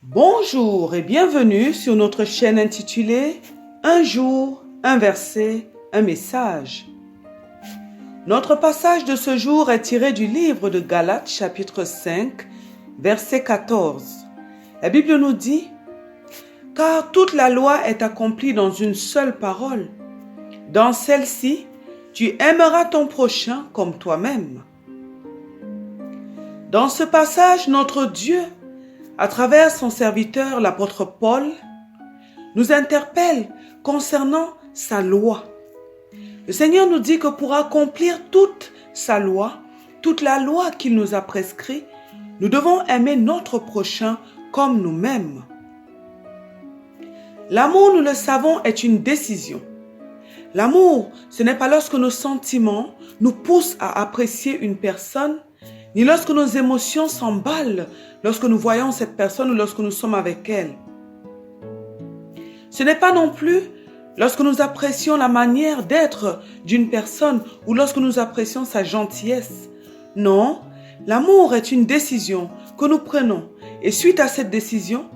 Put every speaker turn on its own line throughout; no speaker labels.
Bonjour et bienvenue sur notre chaîne intitulée Un jour, un verset, un message. Notre passage de ce jour est tiré du livre de Galates chapitre 5, verset 14. La Bible nous dit « Car toute la loi est accomplie dans une seule parole. Dans celle-ci, tu aimeras ton prochain comme toi-même. » Dans ce passage, notre Dieu, à travers son serviteur, l'apôtre Paul, nous interpelle concernant sa loi. Le Seigneur nous dit que pour accomplir toute sa loi, toute la loi qu'il nous a prescrite, nous devons aimer notre prochain comme nous-mêmes. L'amour, nous le savons, est une décision. L'amour, ce n'est pas lorsque nos sentiments nous poussent à apprécier une personne, ni lorsque nos émotions s'emballent lorsque nous voyons cette personne ou lorsque nous sommes avec elle. Ce n'est pas non plus lorsque nous apprécions la manière d'être d'une personne ou lorsque nous apprécions sa gentillesse. Non, l'amour est une décision que nous prenons et suite à cette décision,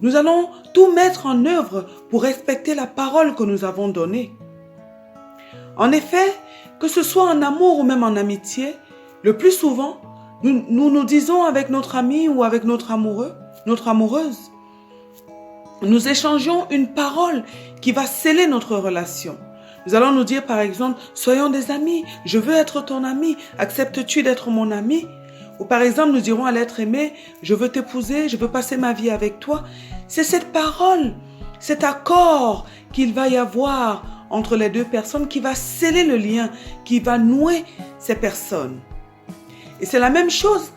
nous allons tout mettre en œuvre pour respecter la parole que nous avons donnée. En effet, que ce soit en amour ou même en amitié, le plus souvent, nous disons avec notre ami ou avec notre amoureux, notre amoureuse, nous échangeons une parole qui va sceller notre relation. Nous allons nous dire par exemple, soyons des amis, je veux être ton ami, acceptes-tu d'être mon ami? Ou par exemple, nous dirons à l'être aimé, je veux t'épouser, je veux passer ma vie avec toi. C'est cette parole, cet accord qu'il va y avoir entre les deux personnes qui va sceller le lien, qui va nouer ces personnes. Et c'est la même chose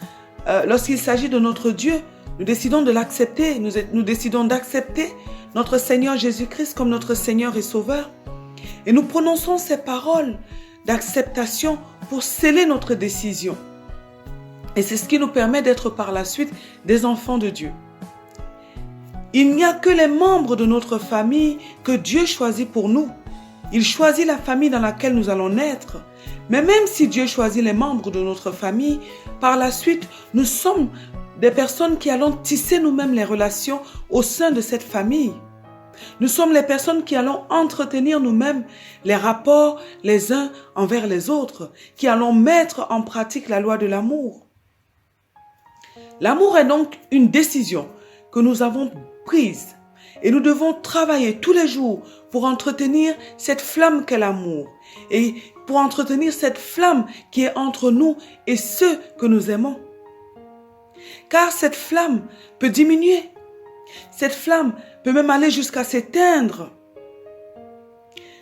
lorsqu'il s'agit de notre Dieu. Nous décidons de l'accepter, nous décidons d'accepter notre Seigneur Jésus-Christ comme notre Seigneur et Sauveur. Et nous prononçons ces paroles d'acceptation pour sceller notre décision. Et c'est ce qui nous permet d'être par la suite des enfants de Dieu. Il n'y a que les membres de notre famille que Dieu choisit pour nous. Il choisit la famille dans laquelle nous allons naître. Mais même si Dieu choisit les membres de notre famille, par la suite, nous sommes des personnes qui allons tisser nous-mêmes les relations au sein de cette famille. Nous sommes les personnes qui allons entretenir nous-mêmes les rapports les uns envers les autres, qui allons mettre en pratique la loi de l'amour. L'amour est donc une décision que nous avons prise et nous devons travailler tous les jours pour entretenir cette flamme qu'est l'amour et pour entretenir cette flamme qui est entre nous et ceux que nous aimons. Car cette flamme peut diminuer. Cette flamme peut même aller jusqu'à s'éteindre.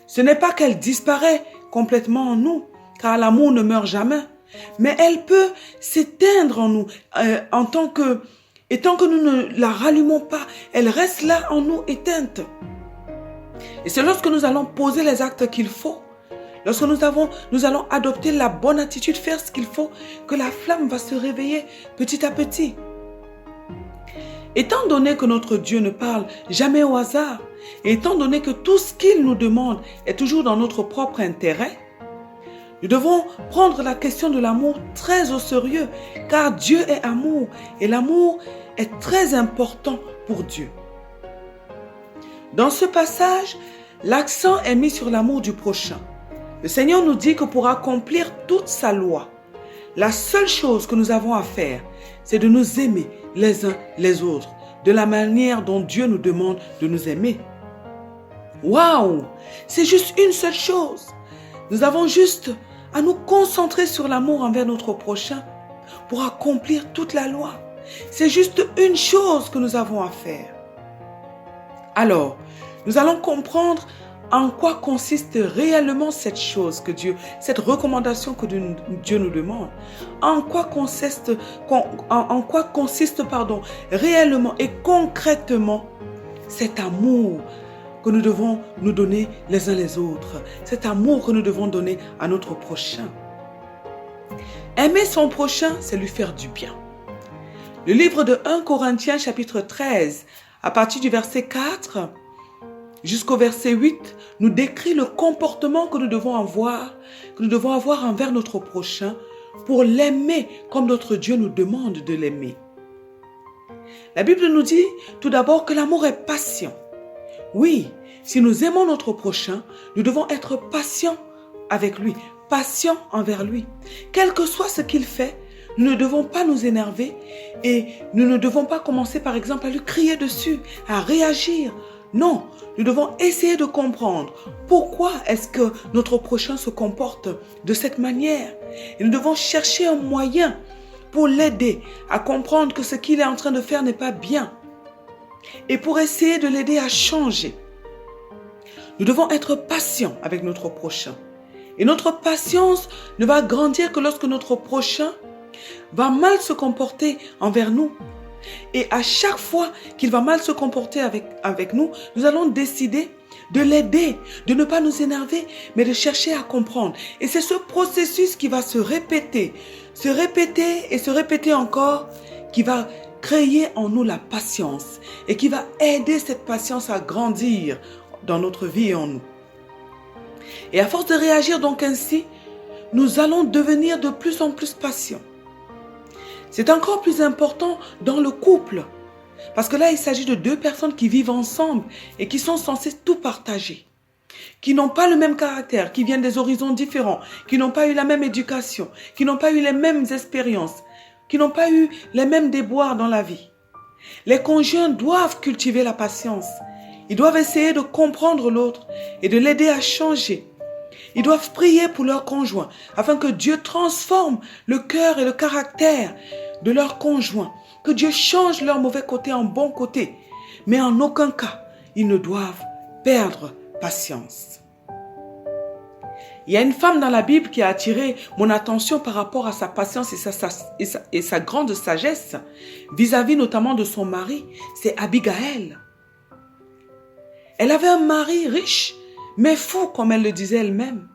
Ce n'est pas qu'elle disparaît complètement en nous, car l'amour ne meurt jamais, mais elle peut s'éteindre en nous et tant que nous ne la rallumons pas, elle reste là en nous éteinte. Et c'est lorsque nous allons poser les actes qu'il faut, lorsque nous allons adopter la bonne attitude, faire ce qu'il faut, que la flamme va se réveiller petit à petit. Étant donné que notre Dieu ne parle jamais au hasard, et étant donné que tout ce qu'il nous demande est toujours dans notre propre intérêt, nous devons prendre la question de l'amour très au sérieux, car Dieu est amour, et l'amour est très important pour Dieu. Dans ce passage, l'accent est mis sur l'amour du prochain. Le Seigneur nous dit que pour accomplir toute sa loi, la seule chose que nous avons à faire, c'est de nous aimer les uns les autres, de la manière dont Dieu nous demande de nous aimer. Waouh! C'est juste une seule chose. Nous avons juste à nous concentrer sur l'amour envers notre prochain pour accomplir toute la loi. C'est juste une chose que nous avons à faire. Alors, nous allons comprendre en quoi consiste réellement cette chose que Dieu, cette recommandation que Dieu nous demande. En quoi consiste réellement et concrètement cet amour que nous devons nous donner les uns les autres. Cet amour que nous devons donner à notre prochain. Aimer son prochain, c'est lui faire du bien. Le livre de 1 Corinthiens chapitre 13, à partir du verset 4 jusqu'au verset 8, nous décrit le comportement que nous devons avoir envers notre prochain pour l'aimer comme notre Dieu nous demande de l'aimer. La Bible nous dit tout d'abord que l'amour est patient. Oui, si nous aimons notre prochain, nous devons être patients avec lui, patients envers lui. Quel que soit ce qu'il fait, nous ne devons pas nous énerver et nous ne devons pas commencer par exemple à lui crier dessus, à réagir. Non, nous devons essayer de comprendre pourquoi est-ce que notre prochain se comporte de cette manière. Et nous devons chercher un moyen pour l'aider à comprendre que ce qu'il est en train de faire n'est pas bien et pour essayer de l'aider à changer. Nous devons être patients avec notre prochain. Et notre patience ne va grandir que lorsque notre prochain va mal se comporter envers nous. Et à chaque fois qu'il va mal se comporter avec nous, nous allons décider de l'aider, de ne pas nous énerver, mais de chercher à comprendre. Et c'est ce processus qui va se répéter et se répéter encore, qui va créer en nous la patience et qui va aider cette patience à grandir dans notre vie et en nous. Et à force de réagir donc ainsi, nous allons devenir de plus en plus patients. C'est encore plus important dans le couple. Parce que là, il s'agit de deux personnes qui vivent ensemble et qui sont censées tout partager. Qui n'ont pas le même caractère, qui viennent des horizons différents, qui n'ont pas eu la même éducation, qui n'ont pas eu les mêmes expériences, qui n'ont pas eu les mêmes déboires dans la vie. Les conjoints doivent cultiver la patience. Ils doivent essayer de comprendre l'autre et de l'aider à changer. Ils doivent prier pour leur conjoint afin que Dieu transforme le cœur et le caractère de leur conjoint, que Dieu change leur mauvais côté en bon côté. Mais en aucun cas, ils ne doivent perdre patience. Il y a une femme dans la Bible qui a attiré mon attention par rapport à sa patience et sa grande sagesse vis-à-vis notamment de son mari, c'est Abigail. Elle avait un mari riche, mais fou, comme elle le disait elle-même.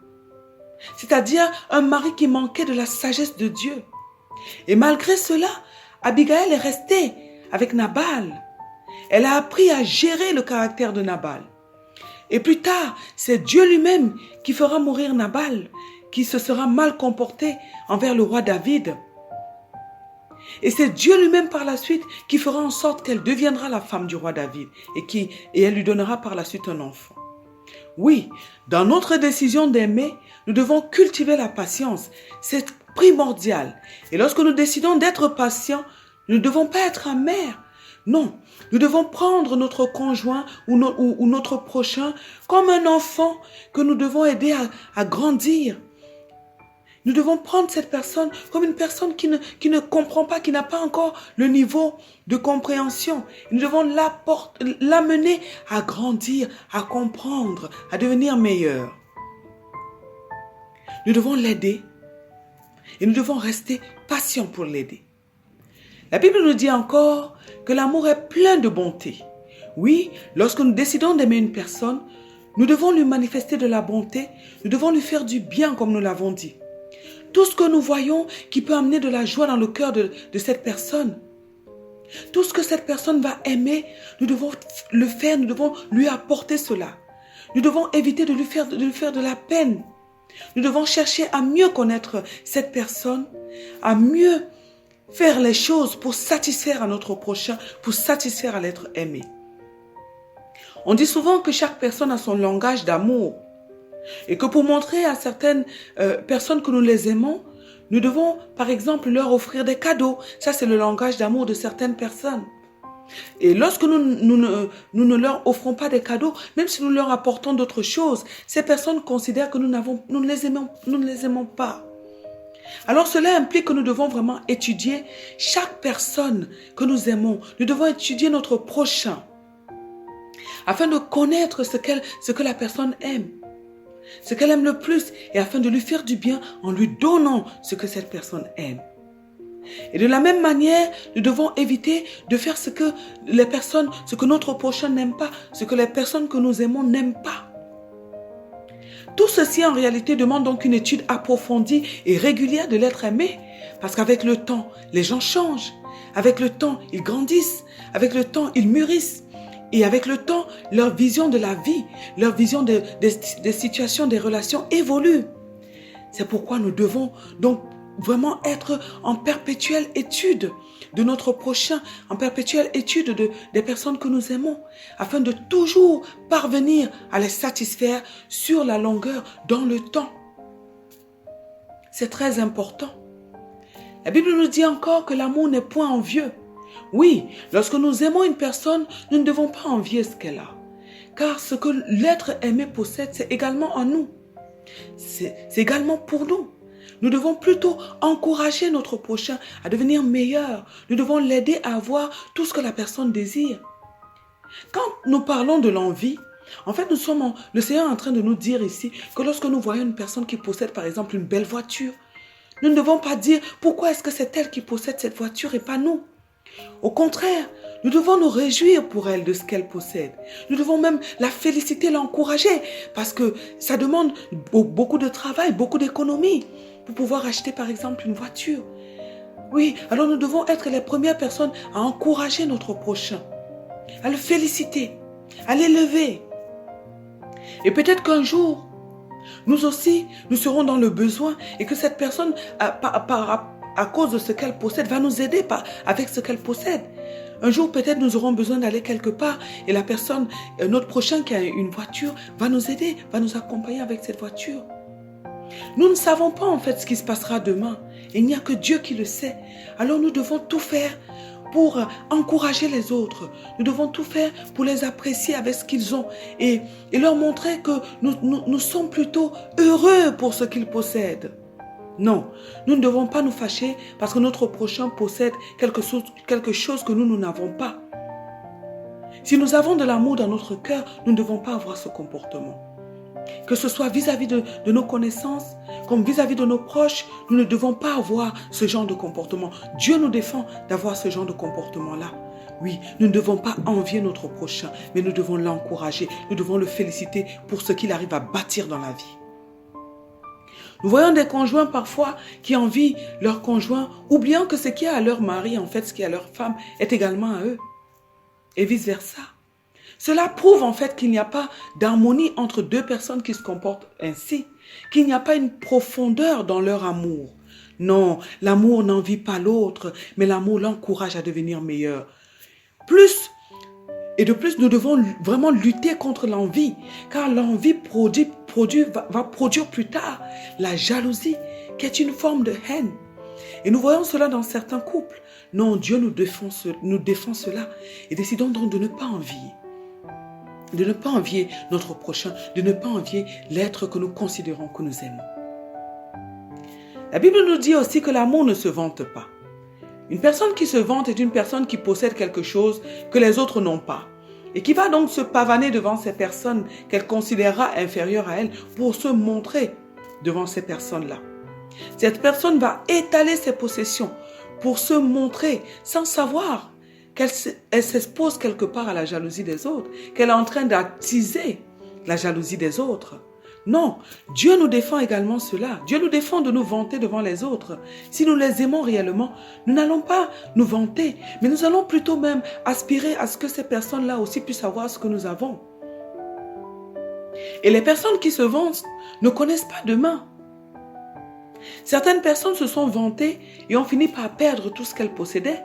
C'est-à-dire un mari qui manquait de la sagesse de Dieu. Et malgré cela, Abigail est restée avec Nabal. Elle a appris à gérer le caractère de Nabal. Et plus tard, c'est Dieu lui-même qui fera mourir Nabal, qui se sera mal comporté envers le roi David. Et c'est Dieu lui-même par la suite qui fera en sorte qu'elle deviendra la femme du roi David et elle lui donnera par la suite un enfant. Oui, dans notre décision d'aimer, nous devons cultiver la patience. C'est primordial. Et lorsque nous décidons d'être patients, nous ne devons pas être amers. Non, nous devons prendre notre conjoint ou notre prochain comme un enfant que nous devons aider à grandir. Nous devons prendre cette personne comme une personne qui ne comprend pas, qui n'a pas encore le niveau de compréhension. Nous devons l'amener à grandir, à comprendre, à devenir meilleur. Nous devons l'aider et nous devons rester patients pour l'aider. La Bible nous dit encore que l'amour est plein de bonté. Oui, lorsque nous décidons d'aimer une personne, nous devons lui manifester de la bonté, nous devons lui faire du bien comme nous l'avons dit. Tout ce que nous voyons qui peut amener de la joie dans le cœur de cette personne, tout ce que cette personne va aimer, nous devons le faire, nous devons lui apporter cela. Nous devons éviter de lui faire de la peine. Nous devons chercher à mieux connaître cette personne, à mieux faire les choses pour satisfaire à notre prochain, pour satisfaire à l'être aimé. On dit souvent que chaque personne a son langage d'amour. Et que pour montrer à certaines personnes que nous les aimons, nous devons par exemple leur offrir des cadeaux. Ça, c'est le langage d'amour de certaines personnes. Et lorsque nous ne leur offrons pas des cadeaux, même si nous leur apportons d'autres choses, ces personnes considèrent que nous ne les aimons pas. Alors cela implique que nous devons vraiment étudier chaque personne que nous aimons. Nous devons étudier notre prochain afin de connaître ce que la personne aime. Ce qu'elle aime le plus et afin de lui faire du bien en lui donnant ce que cette personne aime. Et de la même manière, nous devons éviter de faire ce que notre prochain n'aime pas, ce que les personnes que nous aimons n'aiment pas. Tout ceci en réalité demande donc une étude approfondie et régulière de l'être aimé, parce qu'avec le temps, les gens changent. Avec le temps, ils grandissent. Avec le temps, ils mûrissent. Et avec le temps, leur vision de la vie, leur vision des situations, des relations évolue. C'est pourquoi nous devons donc vraiment être en perpétuelle étude de notre prochain, en perpétuelle étude des personnes que nous aimons, afin de toujours parvenir à les satisfaire sur la longueur, dans le temps. C'est très important. La Bible nous dit encore que l'amour n'est point envieux. Oui, lorsque nous aimons une personne, nous ne devons pas envier ce qu'elle a. Car ce que l'être aimé possède, c'est également en nous. C'est également pour nous. Nous devons plutôt encourager notre prochain à devenir meilleur. Nous devons l'aider à avoir tout ce que la personne désire. Quand nous parlons de l'envie, en fait, le Seigneur est en train de nous dire ici que lorsque nous voyons une personne qui possède par exemple une belle voiture, nous ne devons pas dire pourquoi est-ce que c'est elle qui possède cette voiture et pas nous. Au contraire, nous devons nous réjouir pour elle de ce qu'elle possède. Nous devons même la féliciter, l'encourager parce que ça demande beaucoup de travail, beaucoup d'économie pour pouvoir acheter par exemple une voiture. Oui, alors nous devons être les premières personnes à encourager notre prochain, à le féliciter, à l'élever. Et peut-être qu'un jour, nous aussi, nous serons dans le besoin et que cette personne, à cause de ce qu'elle possède, va nous aider avec ce qu'elle possède. Un jour, peut-être, nous aurons besoin d'aller quelque part et la personne, notre prochain qui a une voiture, va nous aider, va nous accompagner avec cette voiture. Nous ne savons pas en fait ce qui se passera demain. Il n'y a que Dieu qui le sait. Alors nous devons tout faire pour encourager les autres. Nous devons tout faire pour les apprécier avec ce qu'ils ont et leur montrer que nous sommes plutôt heureux pour ce qu'ils possèdent. Non, nous ne devons pas nous fâcher parce que notre prochain possède quelque chose que nous n'avons pas. Si nous avons de l'amour dans notre cœur, nous ne devons pas avoir ce comportement. Que ce soit vis-à-vis de nos connaissances, comme vis-à-vis de nos proches, nous ne devons pas avoir ce genre de comportement. Dieu nous défend d'avoir ce genre de comportement-là. Oui, nous ne devons pas envier notre prochain, mais nous devons l'encourager, nous devons le féliciter pour ce qu'il arrive à bâtir dans la vie. Nous voyons des conjoints parfois qui envient leur conjoint, oubliant que ce qui est à leur mari, en fait, ce qui est à leur femme, est également à eux. Et vice-versa. Cela prouve en fait qu'il n'y a pas d'harmonie entre deux personnes qui se comportent ainsi, qu'il n'y a pas une profondeur dans leur amour. Non, l'amour n'envie pas l'autre, mais l'amour l'encourage à devenir meilleur. De plus, nous devons vraiment lutter contre l'envie, car l'envie va produire plus tard la jalousie, qui est une forme de haine. Et nous voyons cela dans certains couples. Non, Dieu nous défend cela et décidons donc de ne pas envier. De ne pas envier notre prochain, de ne pas envier l'être que nous considérons que nous aimons. La Bible nous dit aussi que l'amour ne se vante pas. Une personne qui se vante est une personne qui possède quelque chose que les autres n'ont pas et qui va donc se pavaner devant ces personnes qu'elle considérera inférieures à elle pour se montrer devant ces personnes-là. Cette personne va étaler ses possessions pour se montrer sans savoir qu'elle s'expose quelque part à la jalousie des autres, qu'elle est en train d'attiser la jalousie des autres. Non, Dieu nous défend également cela. Dieu nous défend de nous vanter devant les autres. Si nous les aimons réellement, nous n'allons pas nous vanter, mais nous allons plutôt même aspirer à ce que ces personnes-là aussi puissent avoir ce que nous avons. Et les personnes qui se vantent ne connaissent pas demain. Certaines personnes se sont vantées et ont fini par perdre tout ce qu'elles possédaient.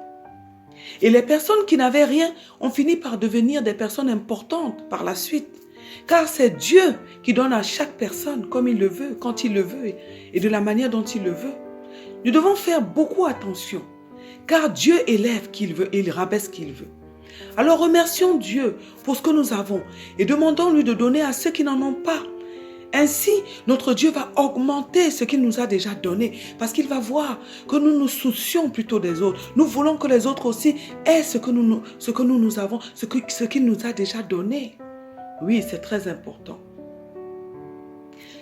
Et les personnes qui n'avaient rien ont fini par devenir des personnes importantes par la suite. Car c'est Dieu qui donne à chaque personne comme il le veut, quand il le veut et de la manière dont il le veut. Nous devons faire beaucoup attention, car Dieu élève qui il veut et il rabaisse qui il veut. Alors remercions Dieu pour ce que nous avons et demandons-lui de donner à ceux qui n'en ont pas. Ainsi, notre Dieu va augmenter ce qu'il nous a déjà donné parce qu'il va voir que nous nous soucions plutôt des autres. Nous voulons que les autres aussi aient ce que nous avons, ce qu'il nous a déjà donné. Oui, c'est très important.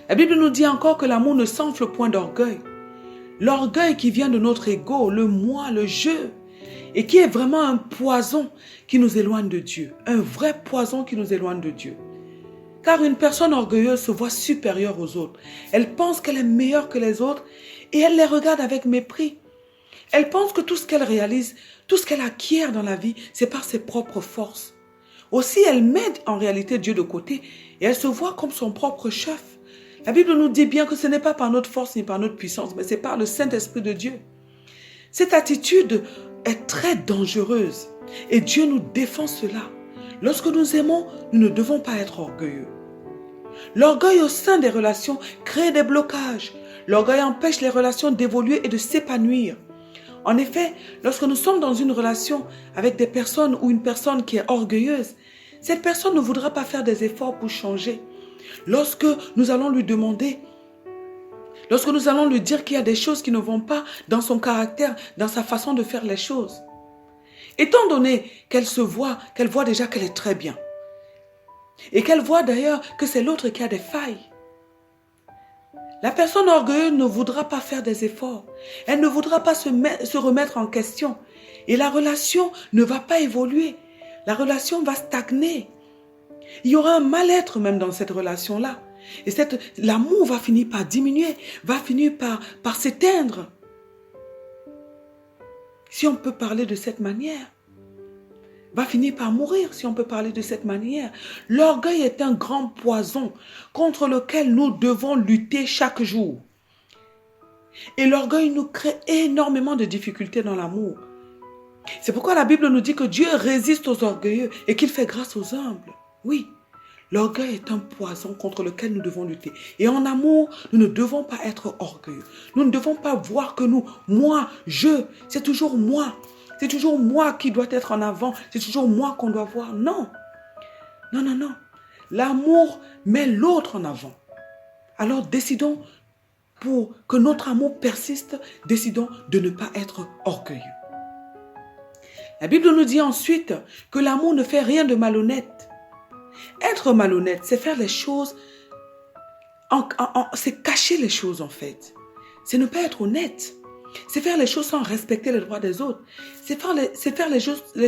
La Bible nous dit encore que l'amour ne s'enfle point d'orgueil. L'orgueil qui vient de notre ego, le moi, le je, et qui est vraiment un poison qui nous éloigne de Dieu. Un vrai poison qui nous éloigne de Dieu. Car une personne orgueilleuse se voit supérieure aux autres. Elle pense qu'elle est meilleure que les autres et elle les regarde avec mépris. Elle pense que tout ce qu'elle réalise, tout ce qu'elle acquiert dans la vie, c'est par ses propres forces. Aussi, elle met en réalité Dieu de côté et elle se voit comme son propre chef. La Bible nous dit bien que ce n'est pas par notre force ni par notre puissance, mais c'est par le Saint-Esprit de Dieu. Cette attitude est très dangereuse et Dieu nous défend cela. Lorsque nous aimons, nous ne devons pas être orgueilleux. L'orgueil au sein des relations crée des blocages. L'orgueil empêche les relations d'évoluer et de s'épanouir. En effet, lorsque nous sommes dans une relation avec des personnes ou une personne qui est orgueilleuse, cette personne ne voudra pas faire des efforts pour changer. Lorsque nous allons lui demander, lorsque nous allons lui dire qu'il y a des choses qui ne vont pas dans son caractère, dans sa façon de faire les choses, étant donné qu'elle voit déjà qu'elle est très bien, et qu'elle voit d'ailleurs que c'est l'autre qui a des failles, la personne orgueilleuse ne voudra pas faire des efforts. Elle ne voudra pas se remettre en question. Et la relation ne va pas évoluer. La relation va stagner. Il y aura un mal-être même dans cette relation-là. Et l'amour va finir par diminuer, va finir par s'éteindre. Si on peut parler de cette manière, va finir par mourir, si on peut parler de cette manière. L'orgueil est un grand poison contre lequel nous devons lutter chaque jour. Et l'orgueil nous crée énormément de difficultés dans l'amour. C'est pourquoi la Bible nous dit que Dieu résiste aux orgueilleux et qu'il fait grâce aux humbles. Oui, l'orgueil est un poison contre lequel nous devons lutter. Et en amour, nous ne devons pas être orgueilleux. Nous ne devons pas voir que moi, c'est toujours moi. C'est toujours moi qui dois être en avant. C'est toujours moi qu'on doit voir. Non. Non, non, non. L'amour met l'autre en avant. Alors décidons, pour que notre amour persiste, décidons de ne pas être orgueilleux. La Bible nous dit ensuite que l'amour ne fait rien de malhonnête. Être malhonnête, c'est faire les choses, c'est cacher les choses en fait. C'est ne pas être honnête. C'est faire les choses sans respecter les droits des autres. C'est faire les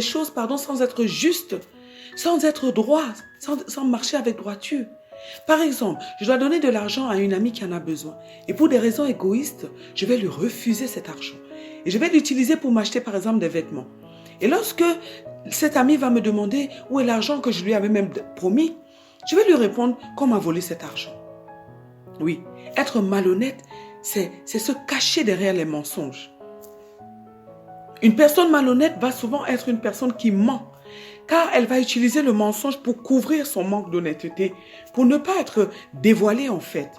choses sans être juste, sans être droit, sans marcher avec droiture. Par exemple, je dois donner de l'argent à une amie qui en a besoin. Et pour des raisons égoïstes, je vais lui refuser cet argent. Et je vais l'utiliser pour m'acheter par exemple des vêtements. Et lorsque cette amie va me demander où est l'argent que je lui avais même promis, je vais lui répondre qu'on m'a volé cet argent. Oui, être malhonnête, c'est se cacher derrière les mensonges. Une personne malhonnête va souvent être une personne qui ment, car elle va utiliser le mensonge pour couvrir son manque d'honnêteté, pour ne pas être dévoilée en fait.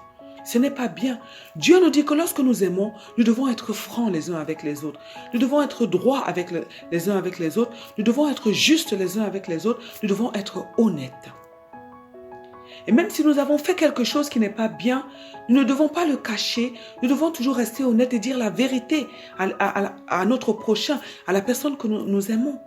Ce n'est pas bien. Dieu nous dit que lorsque nous aimons, nous devons être francs les uns avec les autres. Nous devons être droits avec les uns avec les autres. Nous devons être justes les uns avec les autres. Nous devons être honnêtes. Et même si nous avons fait quelque chose qui n'est pas bien, nous ne devons pas le cacher. Nous devons toujours rester honnêtes et dire la vérité à notre prochain, à la personne que nous aimons.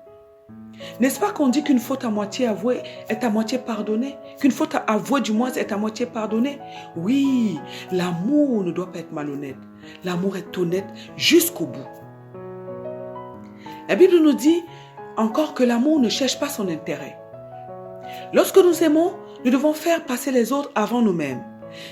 N'est-ce pas qu'on dit qu'une faute à moitié avouée est à moitié pardonnée? Qu'une faute avouée du moins est à moitié pardonnée? Oui, l'amour ne doit pas être malhonnête. L'amour est honnête jusqu'au bout. La Bible nous dit encore que l'amour ne cherche pas son intérêt. Lorsque nous aimons, nous devons faire passer les autres avant nous-mêmes.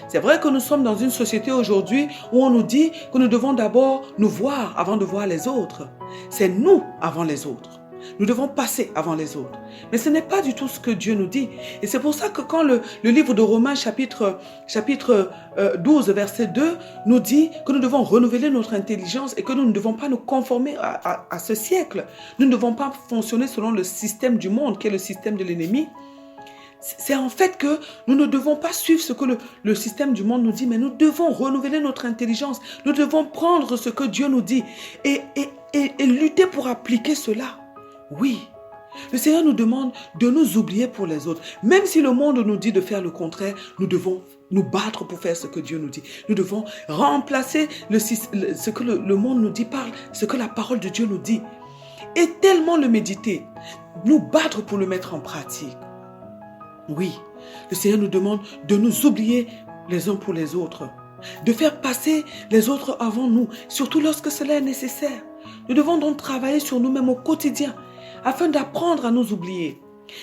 C'est vrai que nous sommes dans une société aujourd'hui où on nous dit que nous devons d'abord nous voir avant de voir les autres. C'est nous avant les autres. Nous devons passer avant les autres. Mais ce n'est pas du tout ce que Dieu nous dit. Et c'est pour ça que quand le livre de Romains chapitre 12 verset 2 nous dit que nous devons renouveler notre intelligence et que nous ne devons pas nous conformer à ce siècle. Nous ne devons pas fonctionner selon le système du monde qui est le système de l'ennemi. C'est en fait que nous ne devons pas suivre ce que le système du monde nous dit, mais nous devons renouveler notre intelligence. Nous devons prendre ce que Dieu nous dit et lutter pour appliquer cela. Oui, le Seigneur nous demande de nous oublier pour les autres. Même si le monde nous dit de faire le contraire, nous devons nous battre pour faire ce que Dieu nous dit. Nous devons remplacer ce que le monde nous dit par ce que la parole de Dieu nous dit. Et tellement le méditer, nous battre pour le mettre en pratique. Oui, le Seigneur nous demande de nous oublier les uns pour les autres, de faire passer les autres avant nous, surtout lorsque cela est nécessaire. Nous devons donc travailler sur nous-mêmes au quotidien afin d'apprendre à nous oublier.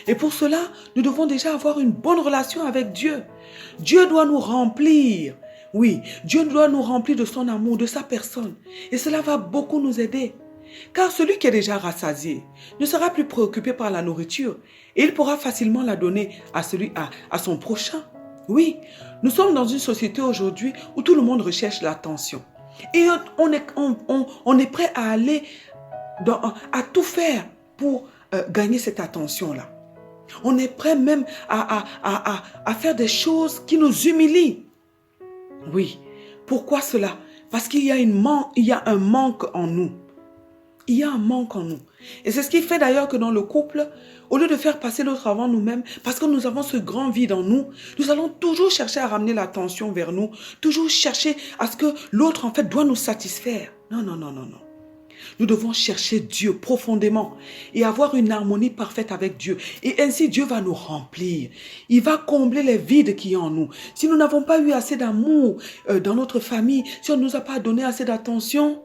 Et pour cela, nous devons déjà avoir une bonne relation avec Dieu. Dieu doit nous remplir. Oui, Dieu doit nous remplir de son amour, de sa personne. Et cela va beaucoup nous aider. Car celui qui est déjà rassasié ne sera plus préoccupé par la nourriture et il pourra facilement la donner à son prochain. Oui, nous sommes dans une société aujourd'hui où tout le monde recherche l'attention. Et on est prêt à aller à tout faire pour gagner cette attention-là. On est prêt même à faire des choses qui nous humilient. Oui. Pourquoi cela? Parce qu'il y a un manque en nous. Il y a un manque en nous. Et c'est ce qui fait d'ailleurs que dans le couple, au lieu de faire passer l'autre avant nous-mêmes, parce que nous avons ce grand vide en nous, nous allons toujours chercher à ramener l'attention vers nous, toujours chercher à ce que l'autre en fait doit nous satisfaire. Non, non, non, non, non. Nous devons chercher Dieu profondément et avoir une harmonie parfaite avec Dieu. Et ainsi, Dieu va nous remplir. Il va combler les vides qu'il y a en nous. Si nous n'avons pas eu assez d'amour dans notre famille, si on ne nous a pas donné assez d'attention,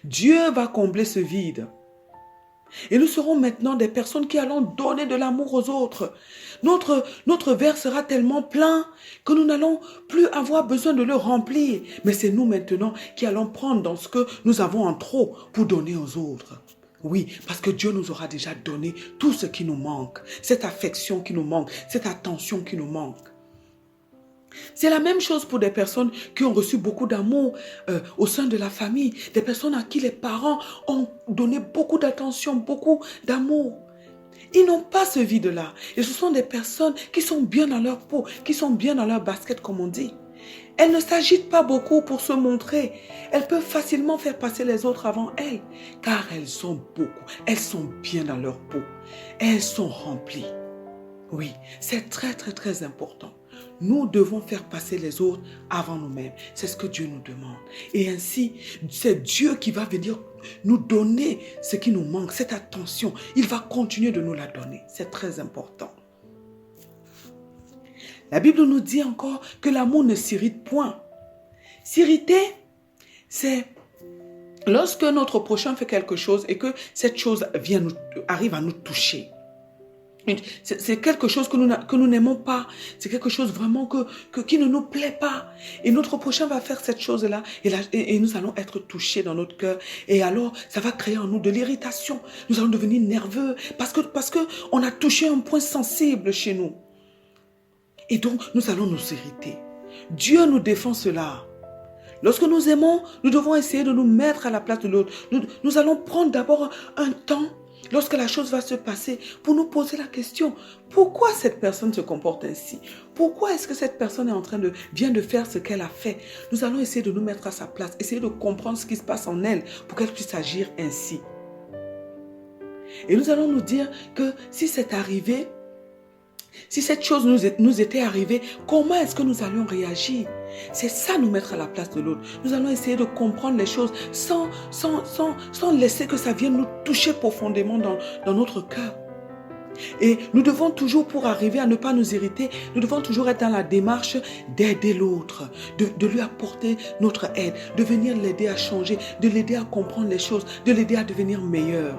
Dieu va combler ce vide. Et nous serons maintenant des personnes qui allons donner de l'amour aux autres. Notre verre sera tellement plein que nous n'allons plus avoir besoin de le remplir. Mais c'est nous maintenant qui allons prendre dans ce que nous avons en trop pour donner aux autres. Oui, parce que Dieu nous aura déjà donné tout ce qui nous manque. Cette affection qui nous manque, cette attention qui nous manque. C'est la même chose pour des personnes qui ont reçu beaucoup d'amour au sein de la famille. Des personnes à qui les parents ont donné beaucoup d'attention, beaucoup d'amour. Ils n'ont pas ce vide-là. Et ce sont des personnes qui sont bien dans leur peau, qui sont bien dans leur basket, comme on dit. Elles ne s'agitent pas beaucoup pour se montrer. Elles peuvent facilement faire passer les autres avant elles, car elles sont beaucoup. Elles sont bien dans leur peau. Elles sont remplies. Oui, c'est très, très, très important. Nous devons faire passer les autres avant nous-mêmes. C'est ce que Dieu nous demande. Et ainsi, c'est Dieu qui va venir nous donner ce qui nous manque, cette attention. Il va continuer de nous la donner. C'est très important. La Bible nous dit encore que l'amour ne s'irrite point. S'irriter, c'est lorsque notre prochain fait quelque chose et que cette chose arrive à nous toucher. C'est quelque chose que nous n'aimons pas. C'est quelque chose vraiment qui ne nous plaît pas. Et notre prochain va faire cette chose-là et nous allons être touchés dans notre cœur. Et alors, ça va créer en nous de l'irritation. Nous allons devenir nerveux parce que on a touché un point sensible chez nous. Et donc, nous allons nous irriter. Dieu nous défend cela. Lorsque nous aimons, nous devons essayer de nous mettre à la place de l'autre. Nous allons prendre d'abord un temps lorsque la chose va se passer, pour nous poser la question, pourquoi cette personne se comporte ainsi? Pourquoi est-ce que cette personne vient de faire ce qu'elle a fait? Nous allons essayer de nous mettre à sa place, essayer de comprendre ce qui se passe en elle pour qu'elle puisse agir ainsi. Et nous allons nous dire que si c'est arrivé, si cette chose nous était arrivée, comment est-ce que nous allions réagir? C'est ça, nous mettre à la place de l'autre. Nous allons essayer de comprendre les choses sans laisser que ça vienne nous toucher profondément dans notre cœur. Et nous devons toujours, pour arriver à ne pas nous irriter, nous devons toujours être dans la démarche d'aider l'autre, de lui apporter notre aide, de venir l'aider à changer, de l'aider à comprendre les choses, de l'aider à devenir meilleur.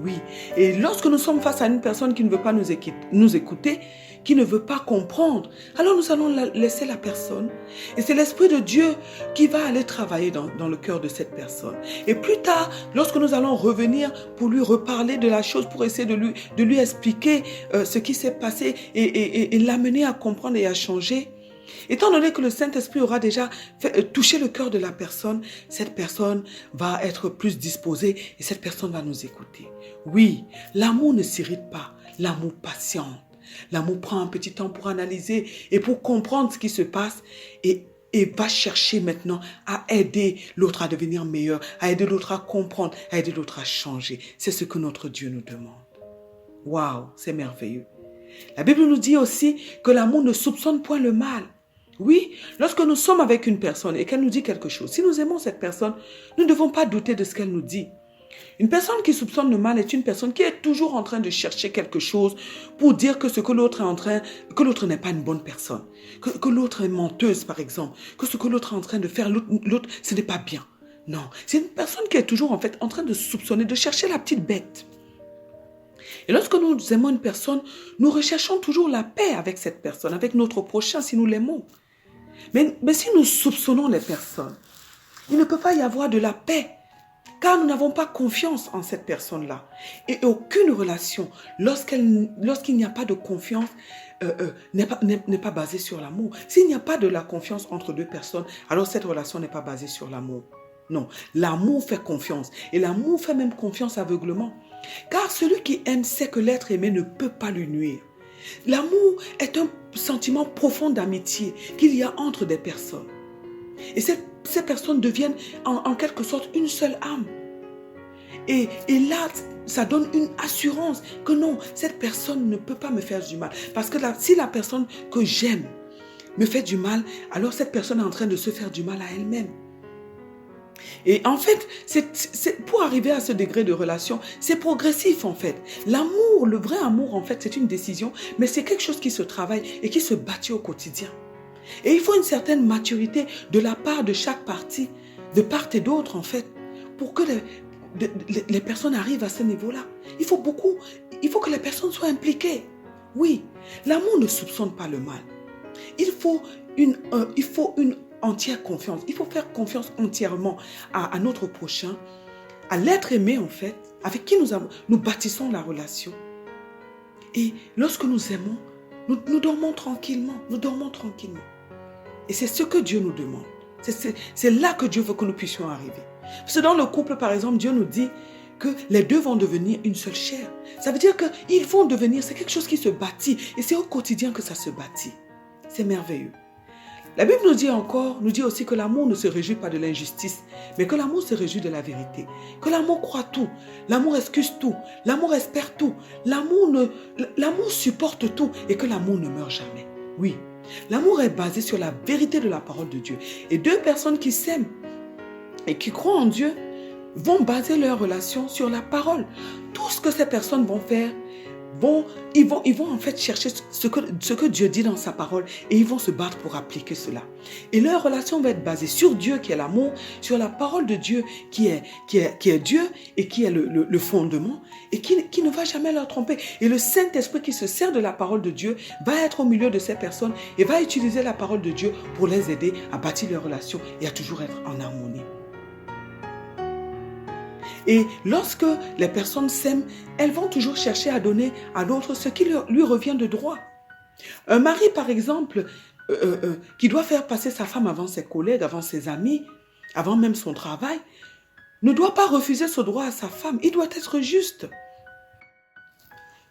Oui, et lorsque nous sommes face à une personne qui ne veut pas nous écouter, qui ne veut pas comprendre, alors nous allons laisser la personne. Et c'est l'Esprit de Dieu qui va aller travailler dans le cœur de cette personne. Et plus tard, lorsque nous allons revenir pour lui reparler de la chose, pour essayer de lui expliquer ce qui s'est passé et l'amener à comprendre et à changer, étant donné que le Saint-Esprit aura déjà touché le cœur de la personne, cette personne va être plus disposée et cette personne va nous écouter. Oui, l'amour ne s'irrite pas, l'amour patiente. L'amour prend un petit temps pour analyser et pour comprendre ce qui se passe et va chercher maintenant à aider l'autre à devenir meilleur, à aider l'autre à comprendre, à aider l'autre à changer. C'est ce que notre Dieu nous demande. Waouh, c'est merveilleux. La Bible nous dit aussi que l'amour ne soupçonne point le mal. Oui, lorsque nous sommes avec une personne et qu'elle nous dit quelque chose, si nous aimons cette personne, nous ne devons pas douter de ce qu'elle nous dit. Une personne qui soupçonne le mal est une personne qui est toujours en train de chercher quelque chose pour dire que ce que l'autre que l'autre n'est pas une bonne personne, que l'autre est menteuse par exemple, que ce que l'autre est en train de faire, l'autre, ce n'est pas bien. Non, c'est une personne qui est toujours en fait en train de soupçonner, de chercher la petite bête. Et lorsque nous aimons une personne, nous recherchons toujours la paix avec cette personne, avec notre prochain si nous l'aimons. Mais si nous soupçonnons les personnes, il ne peut pas y avoir de la paix, car nous n'avons pas confiance en cette personne-là. Et aucune relation, lorsqu'il n'y a pas de confiance, n'est pas basée sur l'amour. S'il n'y a pas de la confiance entre deux personnes, alors cette relation n'est pas basée sur l'amour. Non, l'amour fait confiance. Et l'amour fait même confiance aveuglement. Car celui qui aime sait que l'être aimé ne peut pas lui nuire. L'amour est un sentiment profond d'amitié qu'il y a entre des personnes. Et ces personnes deviennent en quelque sorte une seule âme. Et là, ça donne une assurance que non, cette personne ne peut pas me faire du mal. Parce que si la personne que j'aime me fait du mal, alors cette personne est en train de se faire du mal à elle-même. Et en fait, pour arriver à ce degré de relation, c'est progressif en fait. L'amour, le vrai amour en fait, c'est une décision, mais c'est quelque chose qui se travaille et qui se bâtit au quotidien. Et il faut une certaine maturité de la part de chaque partie, de part et d'autre en fait, pour que les personnes arrivent à ce niveau-là. Il faut que les personnes soient impliquées. Oui, l'amour ne soupçonne pas le mal. Il faut une entière confiance. Il faut faire confiance entièrement à notre prochain, à l'être aimé en fait, avec qui nous bâtissons la relation. Et lorsque nous aimons, nous dormons tranquillement. Nous dormons tranquillement. Et c'est ce que Dieu nous demande. C'est là que Dieu veut que nous puissions arriver. Parce que dans le couple, par exemple, Dieu nous dit que les deux vont devenir une seule chair. Ça veut dire qu'ils vont devenir, c'est quelque chose qui se bâtit. Et c'est au quotidien que ça se bâtit. C'est merveilleux. La Bible nous dit aussi que l'amour ne se réjouit pas de l'injustice, mais que l'amour se réjouit de la vérité. Que l'amour croit tout, l'amour excuse tout, l'amour espère tout, l'amour supporte tout et que l'amour ne meurt jamais. Oui, l'amour est basé sur la vérité de la parole de Dieu. Et deux personnes qui s'aiment et qui croient en Dieu vont baser leur relation sur la parole. Tout ce que ces personnes vont faire, ils vont en fait chercher ce que Dieu dit dans sa parole et ils vont se battre pour appliquer cela. Et leur relation va être basée sur Dieu qui est l'amour, sur la parole de Dieu qui est Dieu et qui est le fondement et qui ne va jamais leur tromper. Et le Saint-Esprit qui se sert de la parole de Dieu va être au milieu de ces personnes et va utiliser la parole de Dieu pour les aider à bâtir leur relation et à toujours être en harmonie. Et lorsque les personnes s'aiment, elles vont toujours chercher à donner à l'autre ce qui lui revient de droit. Un mari, par exemple, qui doit faire passer sa femme avant ses collègues, avant ses amis, avant même son travail, ne doit pas refuser ce droit à sa femme. Il doit être juste.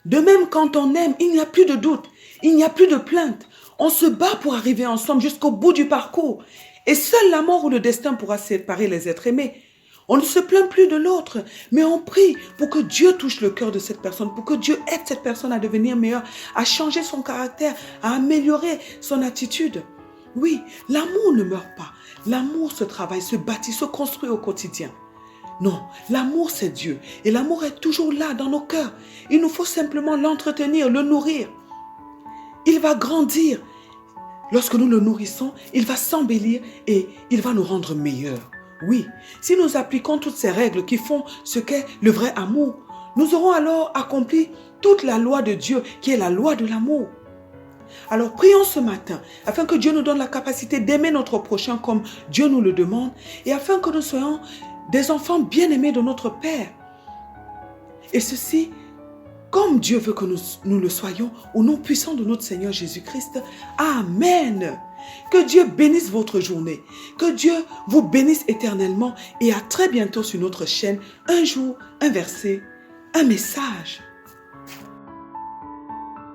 De même, quand on aime, il n'y a plus de doute, il n'y a plus de plainte. On se bat pour arriver ensemble jusqu'au bout du parcours. Et seule la mort ou le destin pourra séparer les êtres aimés. On ne se plaint plus de l'autre, mais on prie pour que Dieu touche le cœur de cette personne, pour que Dieu aide cette personne à devenir meilleure, à changer son caractère, à améliorer son attitude. Oui, l'amour ne meurt pas. L'amour se travaille, se bâtit, se construit au quotidien. Non, l'amour c'est Dieu et l'amour est toujours là dans nos cœurs. Il nous faut simplement l'entretenir, le nourrir. Il va grandir. Lorsque nous le nourrissons, il va s'embellir et il va nous rendre meilleurs. Oui, si nous appliquons toutes ces règles qui font ce qu'est le vrai amour, nous aurons alors accompli toute la loi de Dieu qui est la loi de l'amour. Alors prions ce matin afin que Dieu nous donne la capacité d'aimer notre prochain comme Dieu nous le demande et afin que nous soyons des enfants bien-aimés de notre Père. Et ceci, comme Dieu veut que nous le soyons, au nom puissant de notre Seigneur Jésus-Christ. Amen. Que Dieu bénisse votre journée. Que Dieu vous bénisse éternellement et à très bientôt sur notre chaîne. Un jour, un verset, un message.